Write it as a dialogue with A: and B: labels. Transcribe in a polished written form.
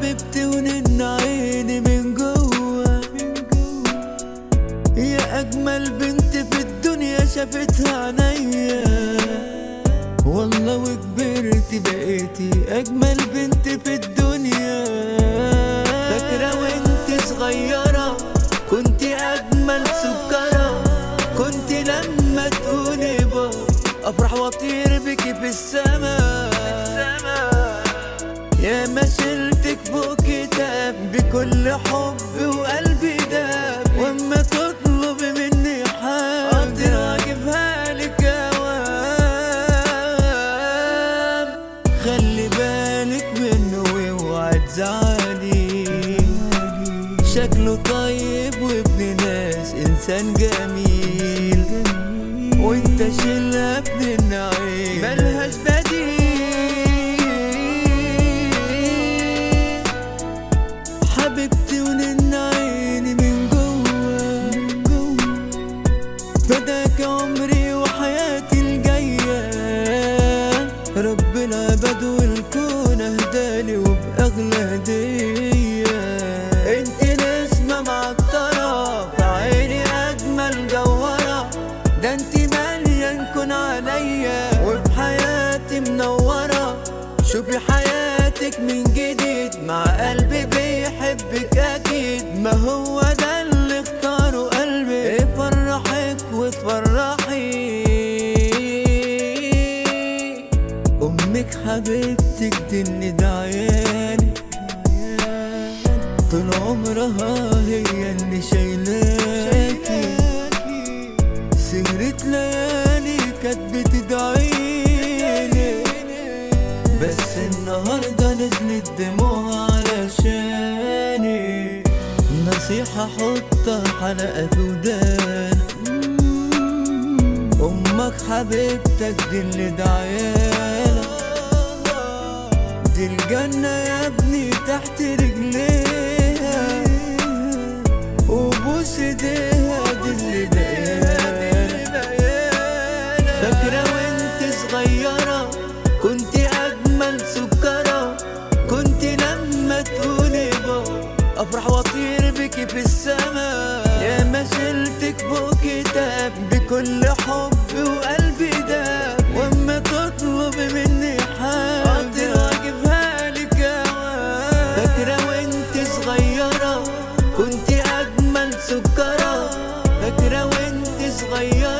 A: حبيبتي ونن عيني من جوا، يا اجمل بنت في الدنيا شافتها عينيا، والله وكبرت بقيتي اجمل بنت في الدنيا. فاكرة وانت صغيرة كنت اجمل سكرة، كنت لما تقولي بابا افرح واطير بيكي في السما. يا ما شلتك فوق كتاب بكل حب وقلبي داب، واما تطلب مني حاجة اجيبها لك اوام. خلي بالك منه واوعي تزعلي، شكله طيب وابن ناس انسان جميل، وانت شلة ابن النعيم ملهاش بديل. حبيبتي ونن عيني من جوا، فداك عمري وحياتي الجاية، رب العباد والكون اهدالي وبأغلى هدية. انت نسمة معطرة في عيني اجمل جوهرة، ده انت مليان كون عليا وبحياتي منورة. شوفي حياتك من جديد مع قلبي بيحبك اكيد، ما هو ده اللي اختاره قلبي يفرحك وتفرحي. امك حبيبتك دي اللي دعياني، طول عمرها هي اللي شايلاكي، سهرت ليالي كانت بتدعيلي، بس النهارده نزلت دموعها علشاني. نصيحة حطها حلقة في ودان، امك حبيبتك دي اللي دعيالك، دي الجنة يا ابني تحت رجليها، وبوس ايديها دي اللي بقيالك. فاكرة وانت صغيرة كنت اجمل سكرة، كنت لما تقولي بابا افرح واطير بيكي في السما. يا ما شلتك فوق كتاب بكل حب وقلبي داب، واما تطلب مني حاجة اجيبها لك اوام. فاكرة وانت صغيرة كنت اجمل سكرة، فاكرة وانت صغيرة